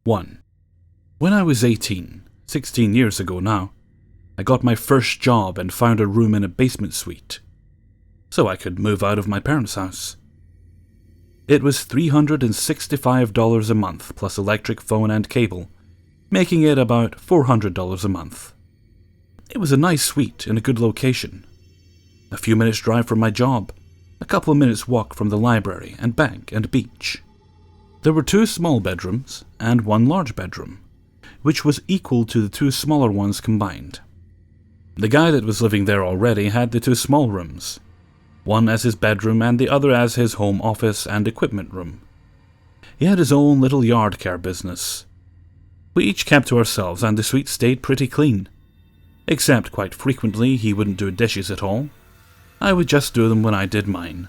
1. When I was 18, 16 years ago now, I got my first job and found a room in a basement suite, so I could move out of my parents' house. It was $365 a month plus electric, phone and cable, making it about $400 a month. It was a nice suite in a good location. A few minutes drive from my job, a couple of minutes walk from the library and bank and beach. There were 2 small bedrooms and 1 large bedroom, which was equal to the 2 smaller ones combined. The guy that was living there already had the 2 small rooms, one as his bedroom and the other as his home office and equipment room. He had his own little yard care business. We each kept to ourselves and the suite stayed pretty clean, except quite frequently he wouldn't do dishes at all. I would just do them when I did mine.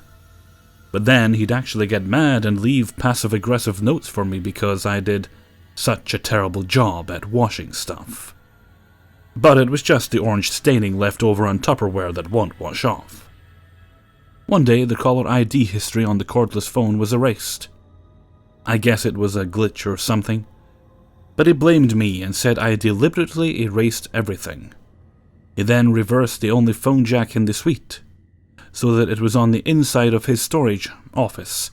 But then he'd actually get mad and leave passive-aggressive notes for me because I did such a terrible job at washing stuff. But it was just the orange staining left over on Tupperware that won't wash off. One day the caller ID history on the cordless phone was erased. I guess it was a glitch or something, but he blamed me and said I deliberately erased everything. He then reversed the only phone jack in the suite, so that it was on the inside of his storage office,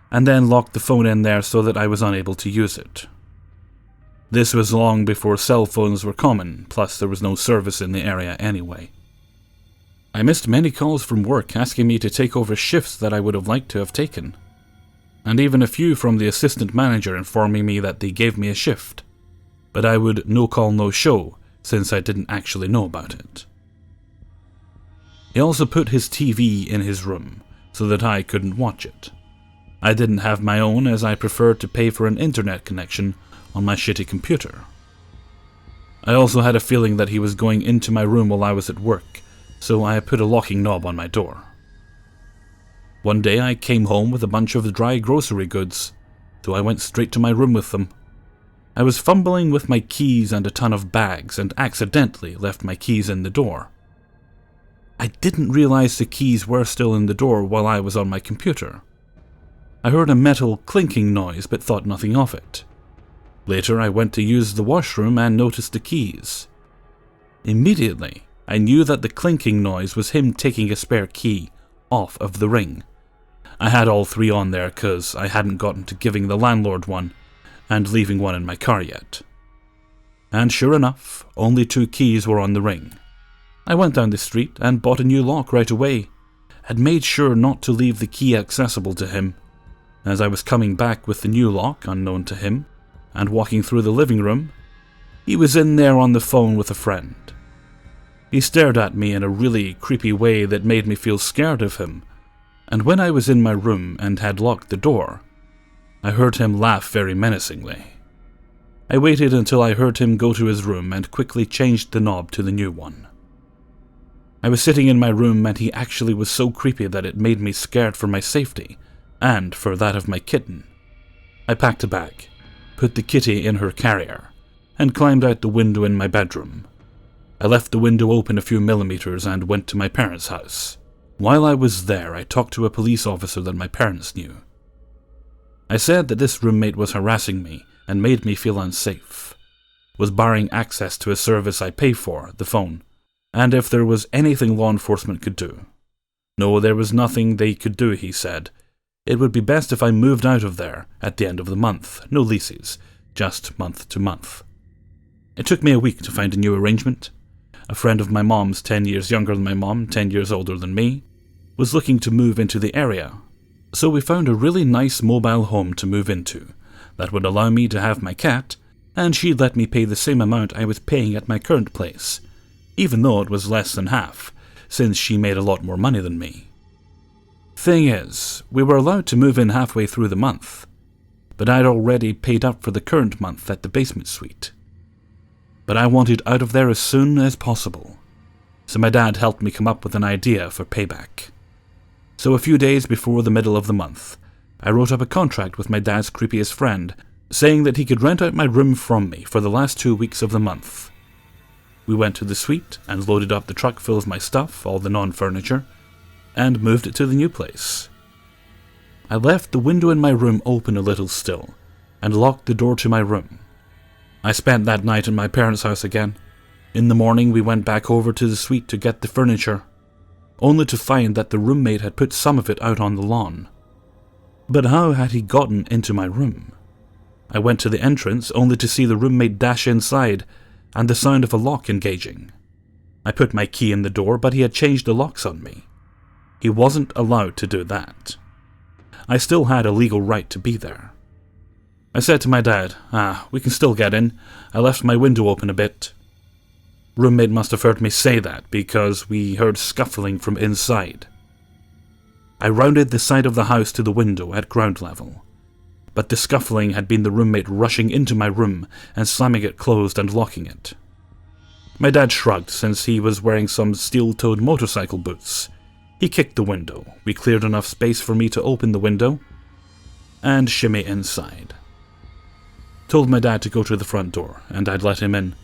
and then locked the phone in there so that I was unable to use it. This was long before cell phones were common, plus there was no service in the area anyway. I missed many calls from work asking me to take over shifts that I would have liked to have taken, and even a few from the assistant manager informing me that they gave me a shift, but I would no call no show since I didn't actually know about it. He also put his TV in his room so that I couldn't watch it. I didn't have my own as I preferred to pay for an internet connection on my shitty computer. I also had a feeling that he was going into my room while I was at work, so I put a locking knob on my door. One day I came home with a bunch of dry grocery goods, so I went straight to my room with them. I was fumbling with my keys and a ton of bags and accidentally left my keys in the door. I didn't realize the keys were still in the door while I was on my computer. I heard a metal clinking noise but thought nothing of it. Later I went to use the washroom and noticed the keys. Immediately, I knew that the clinking noise was him taking a spare key off of the ring. I had all 3 on there cause I hadn't gotten to giving the landlord one and leaving one in my car yet. And sure enough, only 2 keys were on the ring. I went down the street and bought a new lock right away, and made sure not to leave the key accessible to him. As I was coming back with the new lock, unknown to him, and walking through the living room, he was in there on the phone with a friend. He stared at me in a really creepy way that made me feel scared of him, and when I was in my room and had locked the door, I heard him laugh very menacingly. I waited until I heard him go to his room and quickly changed the knob to the new one. I was sitting in my room and he actually was so creepy that it made me scared for my safety, and for that of my kitten. I packed a bag, put the kitty in her carrier, and climbed out the window in my bedroom. I left the window open a few millimeters and went to my parents' house. While I was there, I talked to a police officer that my parents knew. I said that this roommate was harassing me and made me feel unsafe, was barring access to a service I pay for, the phone, and if there was anything law enforcement could do. No, there was nothing they could do, he said. It would be best if I moved out of there at the end of the month, no leases, just month to month. It took me a week to find a new arrangement. A friend of my mom's, 10 years younger than my mom, 10 years older than me, was looking to move into the area, so we found a really nice mobile home to move into that would allow me to have my cat, and she'd let me pay the same amount I was paying at my current place, even though it was less than half, since she made a lot more money than me. Thing is, we were allowed to move in halfway through the month, but I'd already paid up for the current month at the basement suite. But I wanted out of there as soon as possible, so my dad helped me come up with an idea for payback. So a few days before the middle of the month, I wrote up a contract with my dad's creepiest friend, saying that he could rent out my room from me for the last 2 weeks of the month. We went to the suite and loaded up the truck full of my stuff, all the non-furniture, and moved it to the new place. I left the window in my room open a little still, and locked the door to my room, I spent that night in my parents' house again. In the morning we went back over to the suite to get the furniture, only to find that the roommate had put some of it out on the lawn. But how had he gotten into my room? I went to the entrance only to see the roommate dash inside and the sound of a lock engaging. I put my key in the door, but he had changed the locks on me. He wasn't allowed to do that. I still had a legal right to be there. I said to my dad, we can still get in. I left my window open a bit. Roommate must have heard me say that because we heard scuffling from inside. I rounded the side of the house to the window at ground level, but the scuffling had been the roommate rushing into my room and slamming it closed and locking it. My dad shrugged since he was wearing some steel-toed motorcycle boots. He kicked the window. We cleared enough space for me to open the window and shimmy inside. Told my dad to go to the front door, and I'd let him in.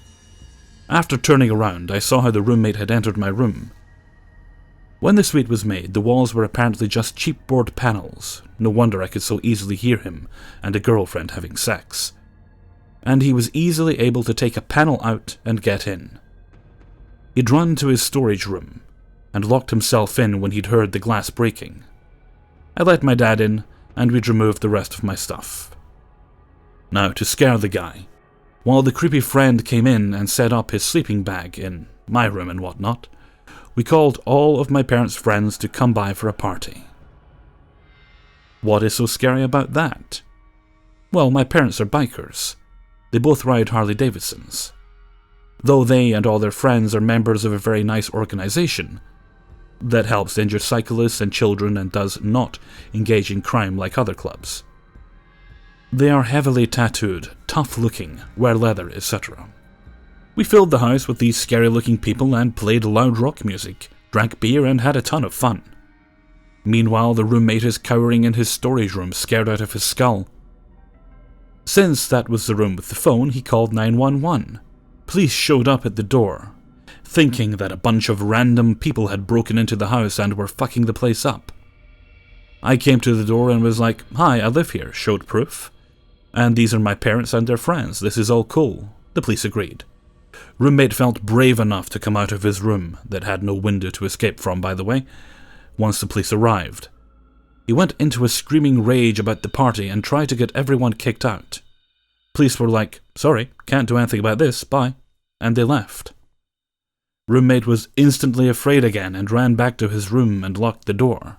After turning around, I saw how the roommate had entered my room. When the suite was made, the walls were apparently just cheapboard panels. No wonder I could so easily hear him and a girlfriend having sex. And he was easily able to take a panel out and get in. He'd run to his storage room and locked himself in when he'd heard the glass breaking. I let my dad in, and we'd removed the rest of my stuff. Now, to scare the guy, while the creepy friend came in and set up his sleeping bag in my room and whatnot, we called all of my parents' friends to come by for a party. What is so scary about that? Well, my parents are bikers. They both ride Harley-Davidsons. Though they and all their friends are members of a very nice organization that helps injured cyclists and children and does not engage in crime like other clubs. They are heavily tattooed, tough-looking, wear leather, etc. We filled the house with these scary-looking people and played loud rock music, drank beer, and had a ton of fun. Meanwhile, the roommate is cowering in his storage room, scared out of his skull. Since that was the room with the phone, he called 911. Police showed up at the door, thinking that a bunch of random people had broken into the house and were fucking the place up. I came to the door and was like, "Hi, I live here," showed proof. "And these are my parents and their friends. This is all cool." The police agreed. Roommate felt brave enough to come out of his room, that had no window to escape from, by the way, once the police arrived. He went into a screaming rage about the party and tried to get everyone kicked out. Police were like, "Sorry, can't do anything about this, bye," and they left. Roommate was instantly afraid again and ran back to his room and locked the door.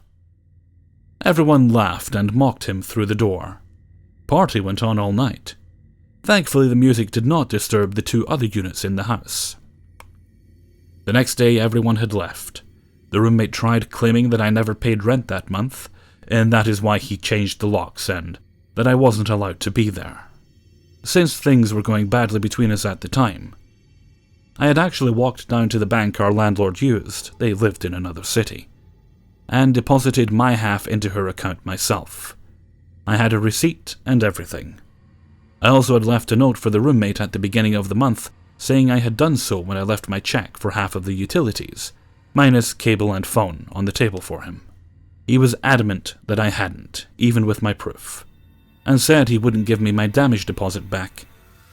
Everyone laughed and mocked him through the door. Party went on all night. Thankfully, the music did not disturb the two other units in the house. The next day, everyone had left. The roommate tried claiming that I never paid rent that month, and that is why he changed the locks and that I wasn't allowed to be there. Since things were going badly between us at the time, I had actually walked down to the bank our landlord used, they lived in another city, and deposited my half into her account myself. I had a receipt and everything. I also had left a note for the roommate at the beginning of the month saying I had done so when I left my check for half of the utilities, minus cable and phone, on the table for him. He was adamant that I hadn't, even with my proof, and said he wouldn't give me my damage deposit back.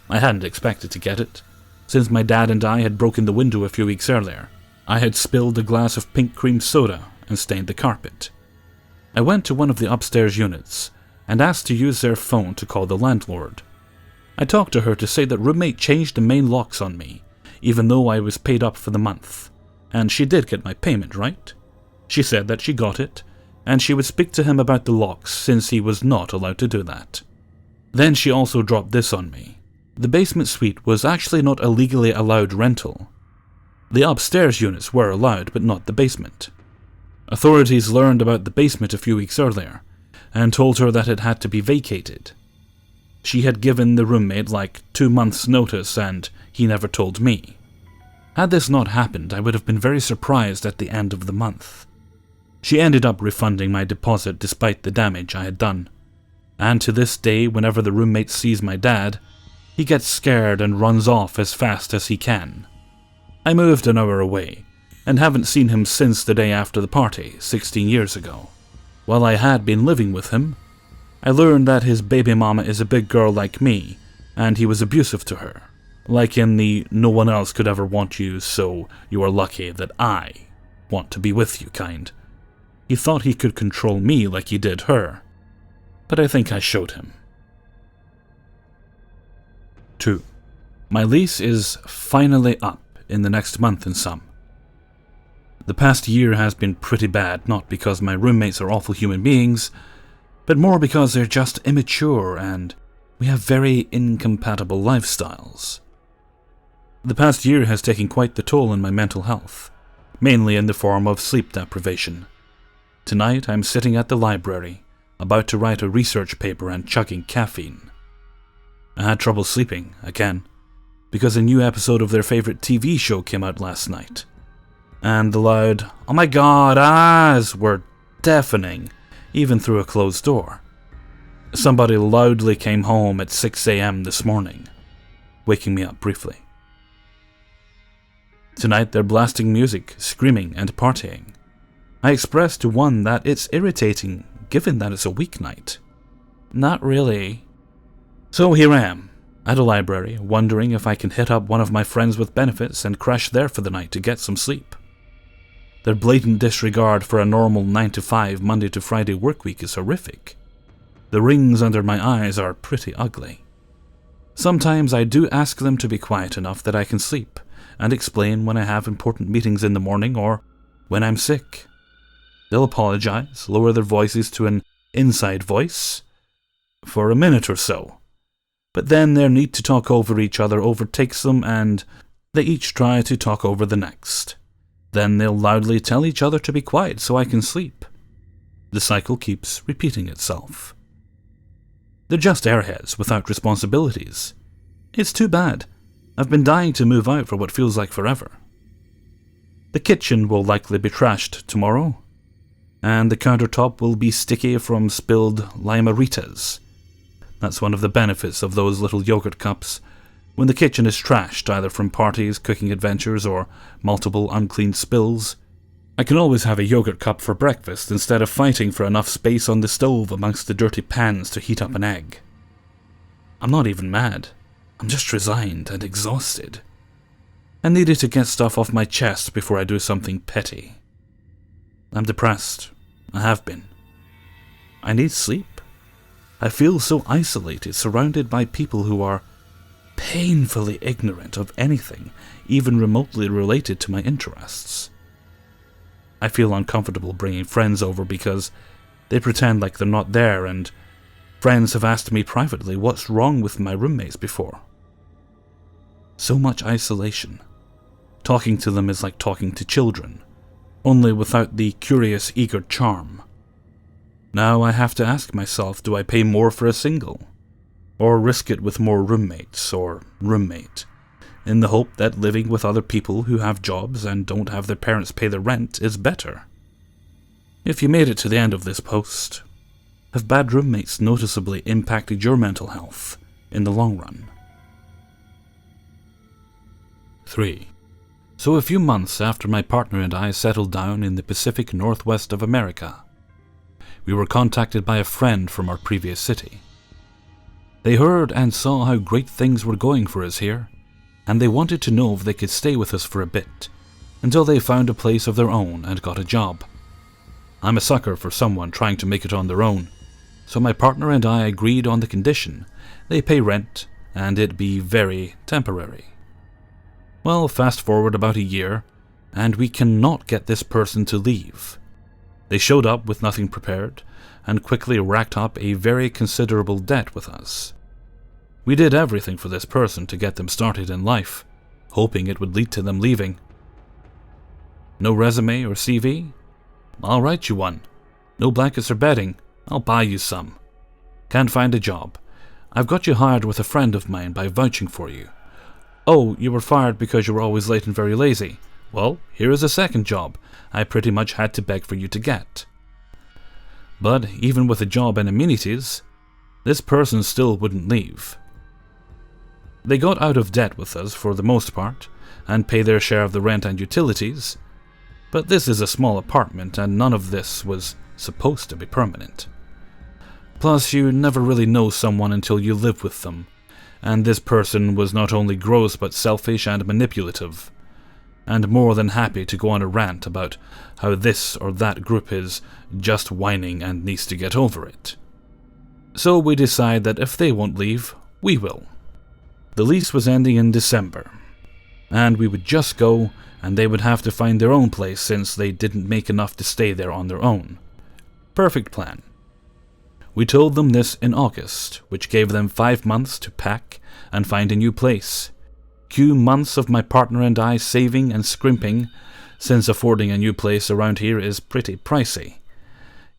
I hadn't expected to get it, since my dad and I had broken the window a few weeks earlier. I had spilled a glass of pink cream soda and stained the carpet. I went to one of the upstairs units and asked to use their phone to call the landlord. I talked to her to say that roommate changed the main locks on me, even though I was paid up for the month, and she did get my payment, right? She said that she got it, and she would speak to him about the locks since he was not allowed to do that. Then she also dropped this on me. The basement suite was actually not a legally allowed rental. The upstairs units were allowed, but not the basement. Authorities learned about the basement a few weeks earlier, and told her that it had to be vacated. She had given the roommate like 2 months' notice, and he never told me. Had this not happened, I would have been very surprised at the end of the month. She ended up refunding my deposit despite the damage I had done. And to this day, whenever the roommate sees my dad, he gets scared and runs off as fast as he can. I moved an hour away, and haven't seen him since the day after the party, 16 years ago. While I had been living with him, I learned that his baby mama is a big girl like me, and he was abusive to her. Like in the "no one else could ever want you, so you are lucky that I want to be with you" kind. He thought he could control me like he did her, but I think I showed him. 2. My lease is finally up in the next month and some. The past year has been pretty bad, not because my roommates are awful human beings, but more because they're just immature and we have very incompatible lifestyles. The past year has taken quite the toll on my mental health, mainly in the form of sleep deprivation. Tonight I'm sitting at the library, about to write a research paper and chugging caffeine. I had trouble sleeping, again, because a new episode of their favorite TV show came out last night. And the loud "oh my god, ahs" were deafening, even through a closed door. Somebody loudly came home at 6 a.m. this morning, waking me up briefly. Tonight they're blasting music, screaming and partying. I expressed to one that it's irritating, given that it's a weeknight. Not really. So here I am, at a library, wondering if I can hit up one of my friends with benefits and crash there for the night to get some sleep. Their blatant disregard for a normal 9 to 5 Monday to Friday workweek is horrific. The rings under my eyes are pretty ugly. Sometimes I do ask them to be quiet enough that I can sleep, and explain when I have important meetings in the morning or when I'm sick. They'll apologize, lower their voices to an inside voice for a minute or so, but then their need to talk over each other overtakes them and they each try to talk over the next. Then they'll loudly tell each other to be quiet so I can sleep. The cycle keeps repeating itself. They're just airheads without responsibilities. It's too bad. I've been dying to move out for what feels like forever. The kitchen will likely be trashed tomorrow, and the countertop will be sticky from spilled limaritas. That's one of the benefits of those little yogurt cups. When the kitchen is trashed, either from parties, cooking adventures, or multiple unclean spills, I can always have a yogurt cup for breakfast instead of fighting for enough space on the stove amongst the dirty pans to heat up an egg. I'm not even mad. I'm just resigned and exhausted. I needed to get stuff off my chest before I do something petty. I'm depressed. I have been. I need sleep. I feel so isolated, surrounded by people who are painfully ignorant of anything, even remotely related to my interests. I feel uncomfortable bringing friends over because they pretend like they're not there, and friends have asked me privately what's wrong with my roommates before. So much isolation. Talking to them is like talking to children, only without the curious, eager charm. Now I have to ask myself, do I pay more for a single? Or risk it with more roommates, or roommate, in the hope that living with other people who have jobs and don't have their parents pay the rent is better? If you made it to the end of this post, have bad roommates noticeably impacted your mental health in the long run? 3. So a few months after my partner and I settled down in the Pacific Northwest of America, we were contacted by a friend from our previous city. They heard and saw how great things were going for us here, and they wanted to know if they could stay with us for a bit, until they found a place of their own and got a job. I'm a sucker for someone trying to make it on their own, so my partner and I agreed on the condition they pay rent and it be very temporary. Well, fast forward about a year, and we cannot get this person to leave. They showed up with nothing prepared, and quickly racked up a very considerable debt with us. We did everything for this person to get them started in life, hoping it would lead to them leaving. No resume or CV? I'll write you one. No blankets or bedding? I'll buy you some. Can't find a job? I've got you hired with a friend of mine by vouching for you. Oh, you were fired because you were always late and very lazy. Well, here is a second job I pretty much had to beg for you to get. But even with a job and amenities, this person still wouldn't leave. They got out of debt with us for the most part, and pay their share of the rent and utilities, but this is a small apartment and none of this was supposed to be permanent. Plus, you never really know someone until you live with them, and this person was not only gross but selfish and manipulative, and more than happy to go on a rant about how this or that group is just whining and needs to get over it. So we decide that if they won't leave, we will. The lease was ending in December, and we would just go, and they would have to find their own place since they didn't make enough to stay there on their own. Perfect plan. We told them this in August, which gave them 5 months to pack and find a new place. Few months of my partner and I saving and scrimping, since affording a new place around here is pretty pricey.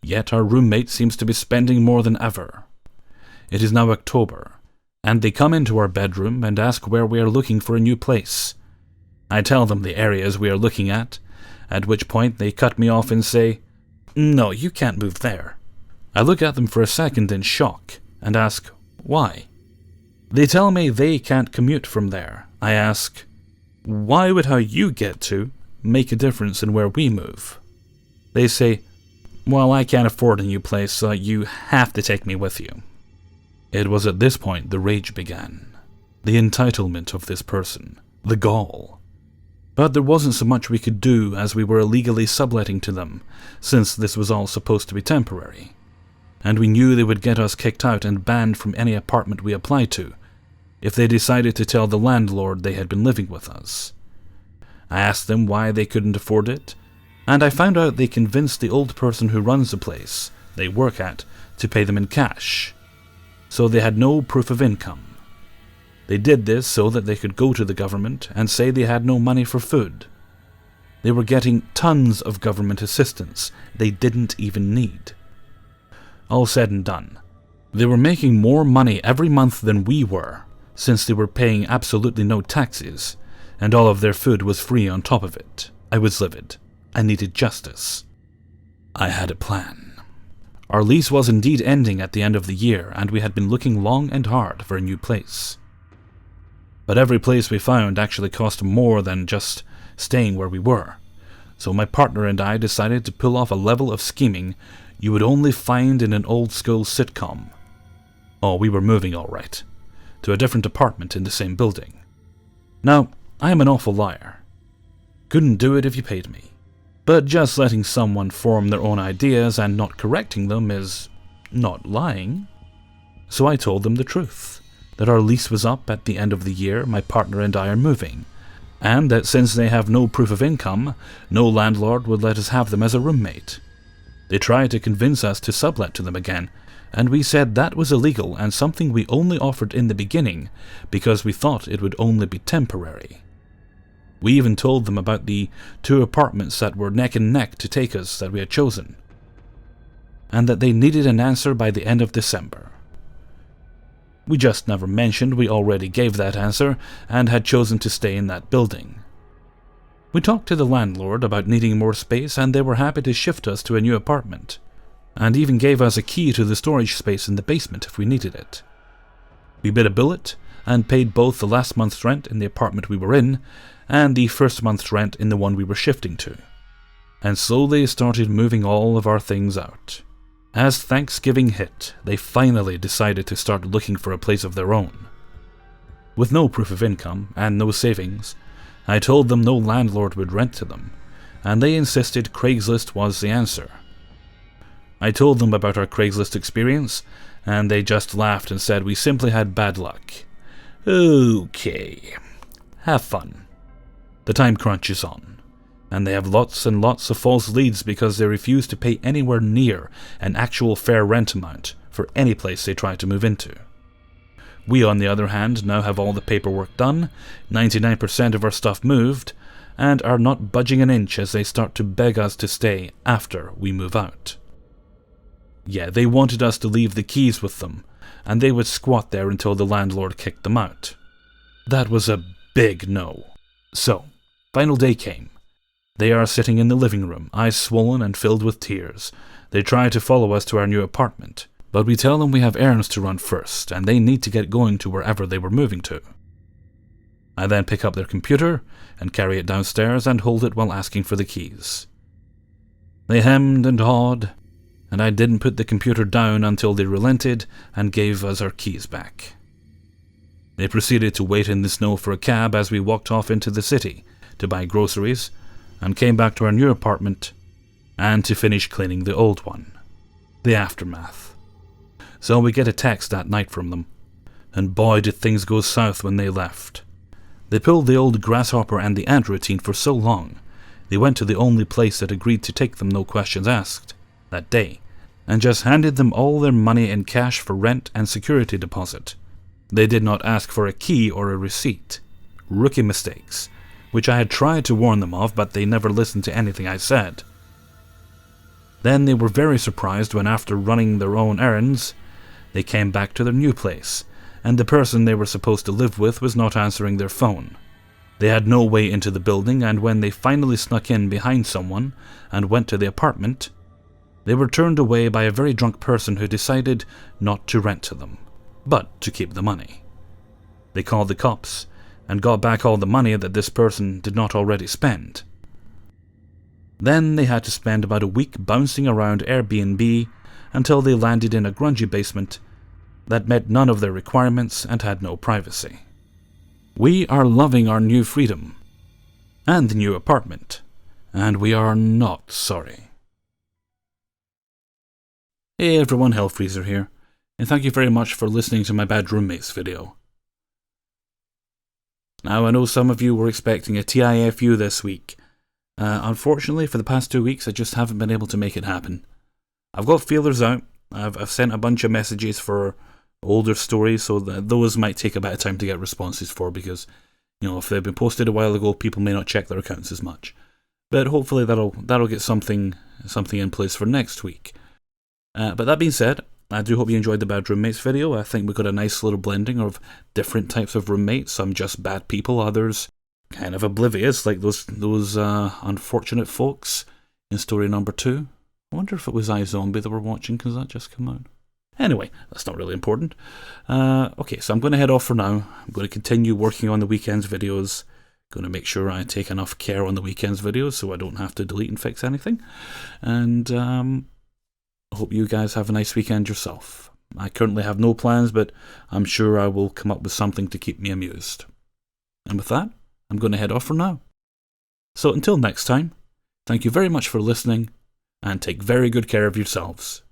Yet our roommate seems to be spending more than ever. It is now October, and they come into our bedroom and ask where we are looking for a new place. I tell them the areas we are looking at which point they cut me off and say, "No, you can't move there." I look at them for a second in shock and ask, why? They tell me they can't commute from there. I ask, why would how you get to make a difference in where we move? They say, well, I can't afford a new place, so you have to take me with you. It was at this point the rage began. The entitlement of this person. The gall. But there wasn't so much we could do as we were illegally subletting to them, since this was all supposed to be temporary. And we knew they would get us kicked out and banned from any apartment we applied to, if they decided to tell the landlord they had been living with us. I asked them why they couldn't afford it, and I found out they convinced the old person who runs the place they work at to pay them in cash, so they had no proof of income. They did this so that they could go to the government and say they had no money for food. They were getting tons of government assistance they didn't even need. All said and done, they were making more money every month than we were, since they were paying absolutely no taxes, and all of their food was free on top of it. I was livid. I needed justice. I had a plan. Our lease was indeed ending at the end of the year, and we had been looking long and hard for a new place. But every place we found actually cost more than just staying where we were, so my partner and I decided to pull off a level of scheming you would only find in an old-school sitcom. Oh, we were moving all right, to a different apartment in the same building. Now, I am an awful liar. Couldn't do it if you paid me. But just letting someone form their own ideas and not correcting them is not lying. So I told them the truth, that our lease was up at the end of the year my partner and I are moving, and that since they have no proof of income, no landlord would let us have them as a roommate. They tried to convince us to sublet to them again, and we said that was illegal and something we only offered in the beginning because we thought it would only be temporary. We even told them about the 2 apartments that were neck and neck to take us that we had chosen, and that they needed an answer by the end of December. We just never mentioned we already gave that answer and had chosen to stay in that building. We talked to the landlord about needing more space, and they were happy to shift us to a new apartment, and even gave us a key to the storage space in the basement if we needed it. We bit a bullet and paid both the last month's rent in the apartment we were in and the first month's rent in the one we were shifting to, and slowly started moving all of our things out. As Thanksgiving hit, they finally decided to start looking for a place of their own. With no proof of income and no savings, I told them no landlord would rent to them, and they insisted Craigslist was the answer. I told them about our Craigslist experience, and they just laughed and said we simply had bad luck. Okay, have fun. The time crunch is on, and they have lots and lots of false leads because they refuse to pay anywhere near an actual fair rent amount for any place they try to move into. We, on the other hand, now have all the paperwork done, 99% of our stuff moved, and are not budging an inch as they start to beg us to stay after we move out. Yeah, they wanted us to leave the keys with them, and they would squat there until the landlord kicked them out. That was a big no. So, final day came. They are sitting in the living room, eyes swollen and filled with tears. They try to follow us to our new apartment, but we tell them we have errands to run first, and they need to get going to wherever they were moving to. I then pick up their computer and carry it downstairs and hold it while asking for the keys. They hemmed and hawed, and I didn't put the computer down until they relented and gave us our keys back. They proceeded to wait in the snow for a cab as we walked off into the city to buy groceries and came back to our new apartment and to finish cleaning the old one. The aftermath. So we get a text that night from them, and boy did things go south when they left. They pulled the old grasshopper and the ant routine for so long, they went to the only place that agreed to take them no questions asked that day, and just handed them all their money in cash for rent and security deposit. They did not ask for a key or a receipt. Rookie mistakes, which I had tried to warn them of, but they never listened to anything I said. Then they were very surprised when, after running their own errands, they came back to their new place, and the person they were supposed to live with was not answering their phone. They had no way into the building, and when they finally snuck in behind someone and went to the apartment, they were turned away by a very drunk person who decided not to rent to them, but to keep the money. They called the cops and got back all the money that this person did not already spend. Then they had to spend about a week bouncing around Airbnb until they landed in a grungy basement that met none of their requirements and had no privacy. We are loving our new freedom and the new apartment, and we are not sorry. Hey everyone, Hellfreezer here, and thank you very much for listening to my Bad Roommates video. Now I know some of you were expecting a TIFU this week. Unfortunately, for the past 2 weeks I just haven't been able to make it happen. I've got feelers out, I've sent a bunch of messages for older stories, so those might take a bit of time to get responses for, because, you know, if they've been posted a while ago, people may not check their accounts as much. But hopefully that'll get something in place for next week. But that being said, I do hope you enjoyed the Bad Roommates video. I think we got a nice little blending of different types of roommates. Some just bad people, others kind of oblivious, like those unfortunate folks in story number 2. I wonder if it was iZombie that we're watching, because that just came out. Anyway, that's not really important. Okay, so I'm going to head off for now. I'm going to continue working on the weekends videos. Going to make sure I take enough care on the weekends videos so I don't have to delete and fix anything. And I hope you guys have a nice weekend yourself. I currently have no plans, but I'm sure I will come up with something to keep me amused. And with that, I'm going to head off for now. So until next time, thank you very much for listening, and take very good care of yourselves.